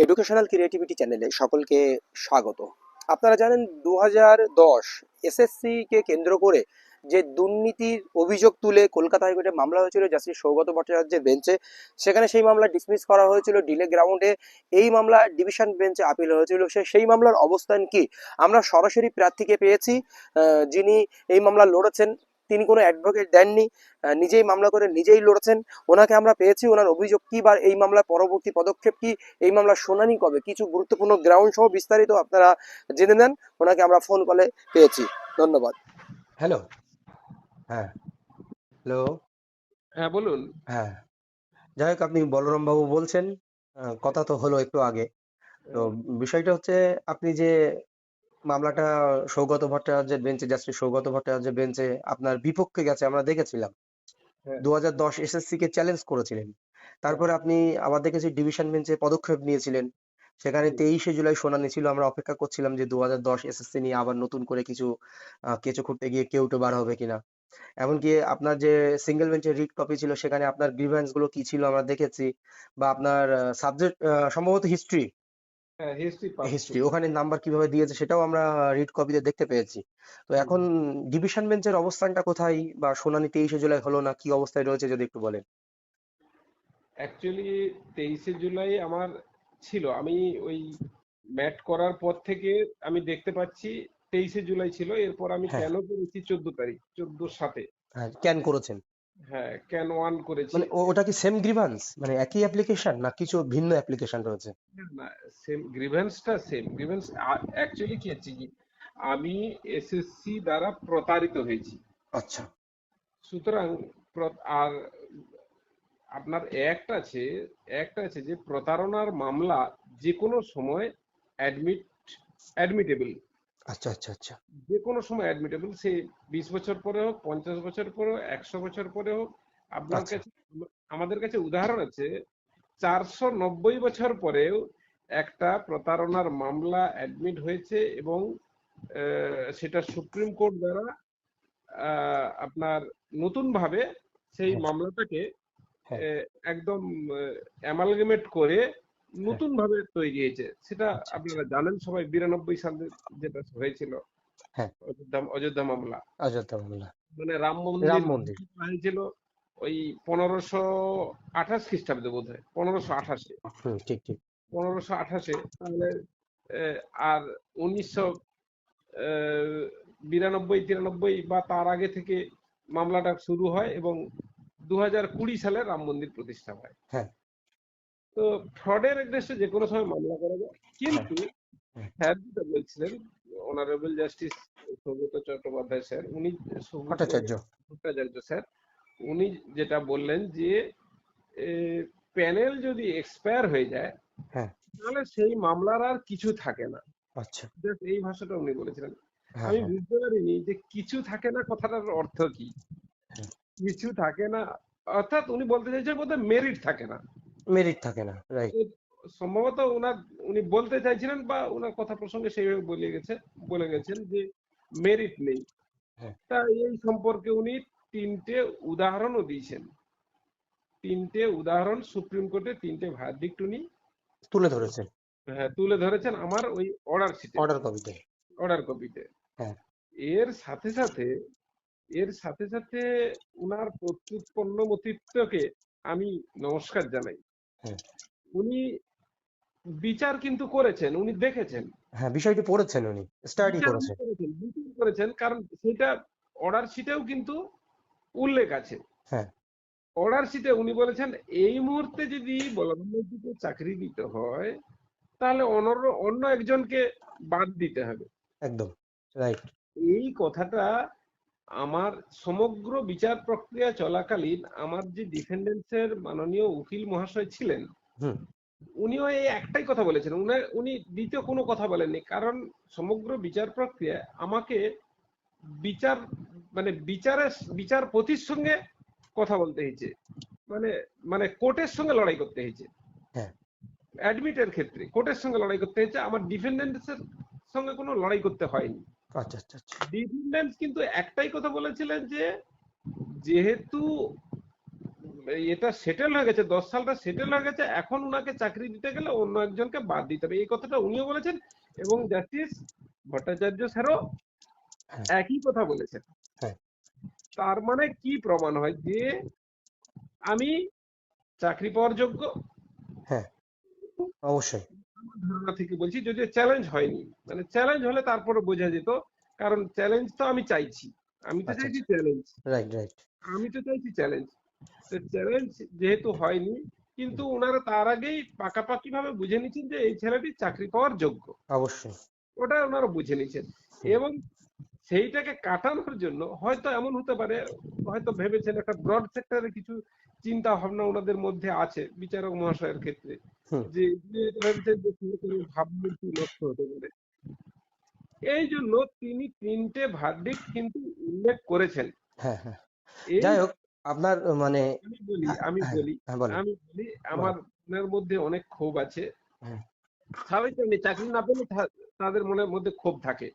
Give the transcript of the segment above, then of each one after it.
Educational creativity চ্যানেলে সকলকে স্বাগত। আপনারা জানেন 2010 এসএসসি কে কেন্দ্র করে যে দুর্নীতির অভিযোগ তুলে কলকাতা হাইকোর্টে মামলা হয়েছিল জাস্টিস সৌগত ভট্টাচার্যের বেঞ্চে, সেখানে সেই মামলা ডিসমিস করা হয়েছিল ডিলে গ্রাউন্ডে। এই মামলা ডিভিশন বেঞ্চে আপিল হয়েছিল। সেই মামলার অবস্থান কি? আমরা সরাসরি প্রার্থীকে পেয়েছি, যিনি এই মামলা লড়েছেন। তিনি কোনো অ্যাডভোকেট দেননি, নিজেই মামলা করে নিজেই লড়েছেন। ওনাকে আমরা পেয়েছি। ওনার অভিযোগ কি বা এই মামলার পরবর্তী পদক্ষেপ কি, এই মামলার শুনানি কবে, কিছু গুরুত্বপূর্ণ গ্রাউন্ড সহ বিস্তারিত আপনারা জেনে নেন। ওনাকে আমরা ফোন কলে পেয়েছি। ধন্যবাদ। হ্যালো। হ্যাঁ, হ্যালো। হ্যাঁ, বলুন। হ্যাঁ, যাই হোক, আপনি বলরাম বাবু বলছেন। কথা তো হলো একটু আগে। তো বিষয়টা হচ্ছে, আপনি যে মামলাটা সৌগত ভট্টাচার্যের বেঞ্চে, জাস্টিস সৌগত ভট্টাচার্যের বেঞ্চে আপনার বিপক্ষে গেছে, আমরা দেখেছিলাম। 2010 এসএসসি কে চ্যালেঞ্জ করেছিলেন। তারপরে আপনি আবার দেখেছি ডিভিশন বেঞ্চে পদক্ষেপ নিয়েছিলেন। সেখানে 23শে জুলাই শুনানি ছিল। আমরা অপেক্ষা করছিলাম যে 2010 এসএসসি নিয়ে আবার নতুন করে কিছু কেঁচো খুঁড়তে গিয়ে কেউটো বার হবে কিনা। এমনকি আপনার যে সিঙ্গেল বেঞ্চের রিট কপি ছিল, সেখানে আপনার গ্রিভেন্স গুলো কি ছিল আমরা দেখেছি। বা আপনার সাবজেক্ট সম্ভবত হিস্ট্রি, হ্যাঁ, হিস্ট্রি ওখানে নাম্বার কিভাবে দিয়েছে সেটাও আমরা রিট কপিতে দেখতে পেয়েছি। তো এখন ডিভিশন বেঞ্চের অবস্থানটা কোথায়, বা শুনানি 23শে জুলাই হলো না, কি অবস্থায় রয়েছে যদি একটু বলেন। অ্যাকচুয়ালি 23শে জুলাই আমার ছিল, আমি ওই ম্যাট করার পর থেকে আমি দেখতে পাচ্ছি 23শে জুলাই ছিল। এরপর আমি হ্যাঁ, কেন করেছি 14 তারিখ, 14/7। হ্যাঁ, ক্যান করেছেন। হ্যাঁ, ক্যান 1 করেছি। মানে ওটা কি সেম গ্রিভান্স, মানে একই অ্যাপ্লিকেশন, না কিছু ভিন্ন অ্যাপ্লিকেশন রয়েছে? না, সেম গ্রিভেন্সটা, সেম গ্রিভেন্স। অ্যাকচুয়ালি কি হচ্ছে কি, আমি এসএসসি দ্বারা প্রতারিত হয়েছি। আচ্ছা। সুতরাং আর আপনার একটা আছে যে প্রতারণার মামলা যে কোনো সময় অ্যাডমিটেবল। আচ্ছা, আচ্ছা, আচ্ছা। যে কোনো সময় অ্যাডমিটেবল, সে 20 বছর পরে হোক, 50 বছর পরে হোক, 100 বছর পরে হোক। আপনার আচ্ছা, কাছে, আমাদের কাছে উদাহরণ আছে, 490 বছর পরেও একটা প্রতারণার মামলা অ্যাডমিট হয়েছে এবং সেটা সুপ্রিম কোর্ট দ্বারা আপনার নতুন ভাবে সেই হ্যাঁ, মামলাটাকে হ্যাঁ, একদম অ্যামালগেমেট করে হ্যাঁ। নতুন ভাবে তৈরি হয়েছে। সেটা আচ্ছা, আচ্ছা। আপনারা জানেন সবাই, 92 সালে যেটা হয়েছিল, হ্যাঁ, অযোধ্যা মামলা। অযোধ্যা মামলা। মানে রাম রাম মন্দির মন্দির। হয়েছিল ওই 1528 খ্রিস্টাব্দে, বোধ হয় 1528-এ। ঠিক, ঠিক। 1528-এ তাহলে আর 1992-93 বা তার আগে থেকে মামলাটা শুরু হয় এবং 2020 সালে রাম মন্দির প্রতিষ্ঠা হয়। হ্যাঁ, তো ফ্রডের এগেইনস্টে যে কোনো সময় মামলা করা যায়। হ্যাঁ, কিন্তু হ্যাঁ। স্যার যেটা বলছিলেন, honourable justice Saugata Chattopadhyay sir, উনি সৌগত ভট্টাচার্য। ভট্টাচার্য স্যার, উনি যেটা বললেন যে প্যানেল যদি এক্সপায়ার হয়ে যায় হ্যাঁ। তাহলে সেই মামলার আর কিছু থাকে না। আচ্ছা। Just এই ভাষাটা উনি বলেছিলেন। হ্যাঁ, আমি হ্যাঁ, বুঝতে পারিনি যে কিছু থাকে না কথাটার অর্থ কি। হ্যাঁ। কিছু থাকে না অর্থাৎ উনি বলতে চাইছেন বোধহয় মেরিট থাকে না। মেরিট থাকে না, রাইট। তো সম্ভবত উনি বলতে চাইছিলেন বা ওনার কথা প্রসঙ্গে সেইভাবে বলে গেছেন যে মেরিট নেই। হ্যাঁ। তা এই সম্পর্কে উনি 3টে উদাহরণও দিয়েছেন। 3টে উদাহরণ সুপ্রিম কোর্টে, 3টে ভার্ডিক্ট উনি তুলে ধরেছেন তুলে ধরেছেন আমার ওই অর্ডার কপিতে। অর্ডার কপিতে। হ্যাঁ, এর সাথে সাথে এর সাথে সাথে উনার প্রত্যুৎপন্ন মতিত্বকে আমি নমস্কার জানাই। হ্যাঁ, উনি বিচার কিন্তু করেছেন, উনি দেখেছেন, হ্যাঁ। বিষয়টি পড়েছেন, উনি স্টাডি বিচার করেছেন। করেছেন, কারণ সেটা অর্ডার শিটেও কিন্তু উল্লেখ আছে। হ্যাঁ, অর্ডার শিটে উনি বলেছেন এই মুহূর্তে যদি বলরাম মাঝিকে চাকরি দিতে হয় তাহলে অন্য একজনকে বাদ দিতে হবে। একদম রাইট। এই কথাটা আমার সমগ্র বিচার প্রক্রিয়া চলাকালীন আমার যে ডিফেন্ডেন্সের মাননীয় উকিল মহাশয় ছিলেন, হুম। উনিও এই একটাই কথা বলেছেন। উনি দ্বিতীয় কোনো কথা বলেননি, কারণ সমগ্র বিচার প্রক্রিয়া আমাকে বিচার মানে বিচারপতির সঙ্গে কথা বলতে হয়েছে, মানে মানে কোর্টের সঙ্গে লড়াই করতে হয়েছে। হ্যাঁ। অ্যাডমিটের ক্ষেত্রে কোর্টের সঙ্গে লড়াই করতে হয়েছে, আমার ডিফেন্ডেন্সের সঙ্গে কোনো লড়াই করতে হয়নি। আচ্ছা, আচ্ছা, আচ্ছা। ডিফেন্ডেন্স কিন্তু একটাই কথা বলেছিলেন যে যেহেতু এটা সেটেল হয়ে গেছে, 10 সালটা সেটেল হয়ে গেছে, এখন উনাকে চাকরি দিতে গেলে অন্য একজনকে বাদ দিতে হবে, এই কথাটা উনিও বলেছেন এবং জাস্টিস ভট্টাচার্য স্যারও হ্যাঁ একই কথা বলেছেন। হ্যাঁ তার মানে কি প্রমাণ হয় যে আমি চাকরি পাওয়ার যোগ্য? হ্যাঁ অবশ্যই। আমার ধারণা থেকে বলছি, যদিও চ্যালেঞ্জ হয়নি, মানে চ্যালেঞ্জ হলে তারপরে বোঝা যেত, কারণ চ্যালেঞ্জ তো আমি চাইছি, আমি তো আচ্ছা চাইছি আচ্ছা, চ্যালেঞ্জ, রাইট রাইট। আমি তো চাইছি চ্যালেঞ্জ। তো চ্যালেঞ্জ যেহেতু হয়নি, কিন্তু ওনারা তার আগেই পাকাপাকি ভাবে বুঝে নিচ্ছেন যে এই ছেলেটি চাকরি পাওয়ার যোগ্য, অবশ্যই। ওটা ওনারা বুঝে নিচ্ছেন। হুম, এবং সেইটাকে কাটানোর জন্য হয়তো এমন হতে পারে, হয়তো ভেবেছেন একটা ব্রড সেক্টরে কিছু চিন্তা ভাবনা ওনাদের মধ্যে আছে বিচারক মহাশয়ের ক্ষেত্রে, হুম, যে যে ভেবেছেন যে কোনো ভাবমূর্তি নষ্ট হতে পারে। এই জন্য তিনি 3টে ভার্ডিক্ট কিন্তু উল্লেখ করেছেন। হ্যাঁ হ্যাঁ। এই যাই হোক, আপনার মানে আমি বলি হ্যাঁ আমি হ্যাঁ বলি হ্যাঁ, বলেন আমি বলি আমার বলেন। মনের মধ্যে অনেক ক্ষোভ আছে। হ্যাঁ স্বাভাবিক তেমনি চাকরি না পেলে তাদের মনের মধ্যে ক্ষোভ থাকে।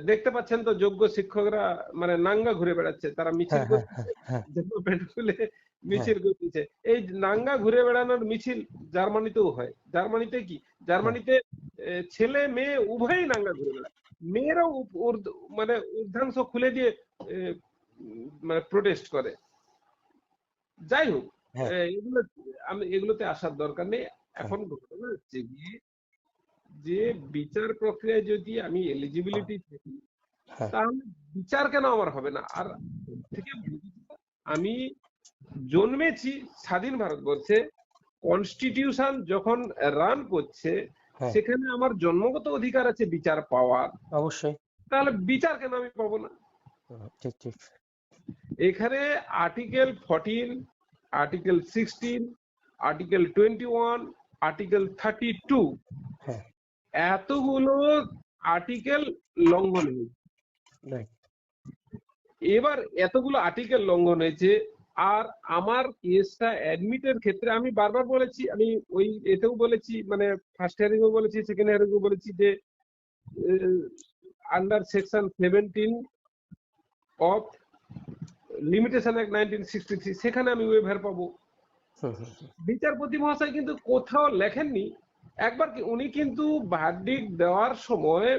দেখতে পাচ্ছেন তো যোগ্য শিক্ষকরা মানে নাঙ্গা ঘুরে বেড়াচ্ছে, তারা মিছিল হ্যাঁ হ্যাঁ করছে, হ্যাঁ হ্যাঁ জামা প্যান্ট খুলে হ্যাঁ মিছিল করতেছে। এই নাঙ্গা ঘুরে বেড়ানোর মিছিল জার্মানিতেও হয়। জার্মানিতে কি, হ্যাঁ জার্মানিতে ছেলে মেয়ে উভয়ই নাঙ্গা ঘুরে বেড়ায়। মেয়েরাও মানে ঊর্ধ্বাংশ খুলে দিয়ে মানে প্রোটেস্ট করে। যাই হোক, হ্যাঁ এগুলো আমি এগুলোতে আসার দরকার নেই। হ্যাঁ এখন ঘটনা হচ্ছে গিয়ে যে বিচার প্রক্রিয়ায় যদি আমি এলিজিবিলিটি থাকি, হ্যাঁ তাহলে বিচার কেন আমার হবে না? আর থেকে আমি জন্মেছি স্বাধীন ভারতবর্ষে, কনস্টিটিউশন যখন রান করছে, হ্যাঁ সেখানে আমার জন্মগত অধিকার আছে বিচার পাওয়ার, অবশ্যই। তাহলে বিচার কেন আমি পাবো না? হুম, ঠিক ঠিক। এখানে আর্টিকেল 14, আর্টিকেল 16, আর্টিকেল 21, আর্টিকেল 32, হ্যাঁ এতগুলো আর্টিকেল লঙ্ঘন হয়েছে। রাইট। এবার এতগুলো আর্টিকেল লঙ্ঘন হয়েছে, আর আমার কেসটা অ্যাডমিটের ক্ষেত্রে আমি বারবার বলেছি, আমি ওই এতেও বলেছি, মানে ফার্স্ট হিয়ারিংও বলেছি, সেকেন্ড হিয়ারিংও বলেছি যে under section 17 of limitation act 1963 সেখানে আমি ওয়েভার পাবো। হুম হুম হুম, বিচারপতি মহাশয় কিন্তু কোথাও লেখেননি। একবার কি উনি কিন্তু ভার্ডিক্ট দেওয়ার সময়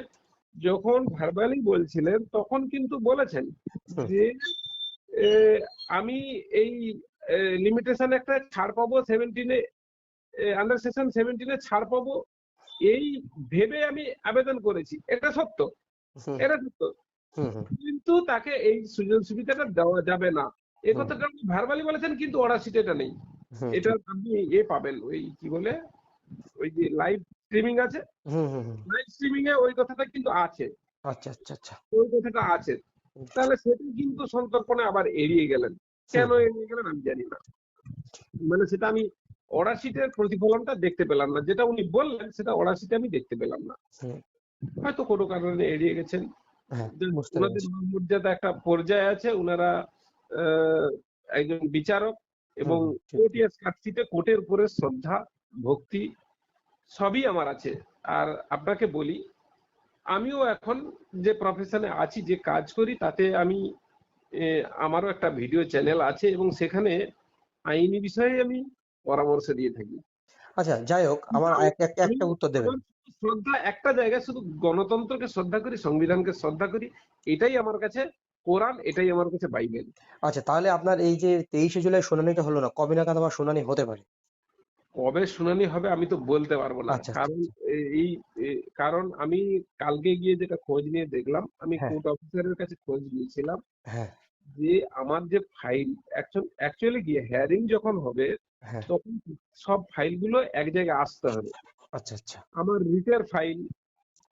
যখন ভার্বালি বলছিলেন, তখন কিন্তু বলেছেন হুম, যে এ, আমি এই লিমিটেশন একটা ছাড় পাবো 17-এ, আন্ডার সেকশন 17-এ ছাড় পাবো, এই ভেবে আমি আবেদন করেছি। এটা সত্য, হুম, এটা সত্য। হুম, হুম, কিন্তু তাকে এই সুযোগ সুবিধাটা দেওয়া যাবে না, এ হুম, কথাটা আপনি ভার্বালি বলেছেন, কিন্তু অর্ডার শিটে এটা নেই। হুম, এটা ঠিক। আপনি পাবেন, ওই কি বলে, ওই যে লাইভ স্ট্রিমিং আছে, হুম হুম হুম, লাইভ স্ট্রিমিং এ ওই কথাটা কিন্তু আছে, আচ্ছা আচ্ছা আচ্ছা। ওই কথাটা আছে। হুম তাহলে সেটা কিন্তু সন্তর্পণে আবার এড়িয়ে গেলেন। কেন হুম, এড়িয়ে গেলেন আমি জানি না, মানে সেটা আমি অর্ডার শিটের প্রতিফলনটা দেখতে পেলাম না, যেটা উনি বললেন সেটা অর্ডার শিটে আমি দেখতে পেলাম না। হুম, হয়তো কোনো কারণে এড়িয়ে গেছেন। হ্যাঁ বুঝতে ওনাদের পেরেছি। মর্যাদা একটা পর্যায়ে আছে, ওনারা আহ, একজন বিচারক, হুম এবং হুম, ঠিক ঠিক। কোর্টিয়াস কার্সিটে কোর্টের উপরে শ্রদ্ধা ভক্তি সবই আমার আছে। আর আপনাকে বলি, আমিও এখন যে প্রফেশনে আছি, যে কাজ করি, তাতে আমি আমারও একটা ভিডিও চ্যানেল আছে এবং সেখানে আইনি বিষয়ে আমি পরামর্শ দিয়ে থাকি। আচ্ছা যাই হোক, আমার আমি একটা উত্তর দেবেন। আমার শ্রদ্ধা একটা জায়গায়, শুধু গণতন্ত্রকে শ্রদ্ধা করি, সংবিধানকে শ্রদ্ধা করি, এটাই আমার কাছে কোরআন, এটাই আমার কাছে বাইবেল। আচ্ছা, তাহলে আপনার এই যে 23শে জুলাই শুনানিটা হলো না, কবে নাগাদ আবার শুনানি হতে পারে? কবে শুনানি হবে আমি তো বলতে পারবো না, আচ্ছা আচ্ছা কারণ আচ্ছা। এই কারণ আমি কালকে গিয়ে যেটা খোঁজ নিয়ে দেখলাম, আমি হ্যাঁ কোর্ট অফিসারের কাছে খোঁজ নিয়েছিলাম হ্যাঁ যে আমার যে ফাইল, অ্যাকচুয়ালি গিয়ে হেয়ারিং যখন হবে, হ্যাঁ, তখন সব ফাইলগুলো এক জায়গায় আসতে হবে। আচ্ছা আচ্ছা, আমার রিটের ফাইল,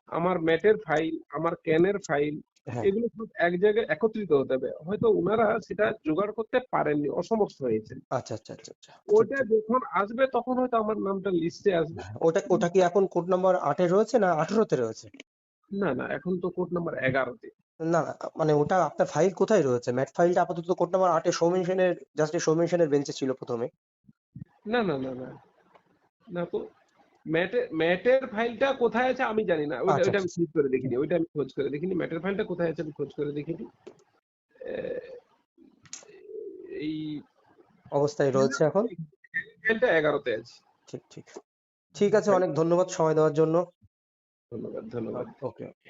আমার ম্যাটের ফাইল, আমার ক্যানের ফাইল, হ্যাঁ, এগুলো সব এক জায়গায় একত্রিত হতে হবে। হয়তো ওনারা সেটা জোগাড় করতে পারেননি, অসমর্থ হয়েছেন। আচ্ছা আচ্ছা আচ্ছা আচ্ছা, ঠিক ওটা ঠিক। যখন আসবে তখন হয়তো আমার নামটা লিস্টে আসবে। হ্যাঁ, ওটা ওটা কি এখন কোড নাম্বার 8-এ রয়েছে না 18-তে রয়েছে? না না, এখন তো কোড নাম্বার 11-তে। না না, মানে ওটা আপনার ফাইল কোথায় রয়েছে? ম্যাট ফাইলটা আপাতত কোড নাম্বার 8-এ সৌমেন সেনের, জাস্টিস সৌমেন সেনের বেঞ্চে ছিল প্রথমে। না না না না, না তো, ম্যাটের ফাইলটা কোথায় আছে আমি জানি না, ওইটা আচ্ছা ওইটা আচ্ছা আমি খোঁজ করে দেখিনি, ওইটা আমি খোঁজ করে দেখিনি, ম্যাটের ফাইলটা কোথায় আছে আমি খোঁজ করে দেখিনি। আহ, এই অবস্থায় রয়েছে এখন। ট্রায়ালটা 11তে আছে। ঠিক ঠিক ঠিক আছে, অনেক ধন্যবাদ সময় দেওয়ার জন্য। ধন্যবাদ, ধন্যবাদ। ওকে ওকে।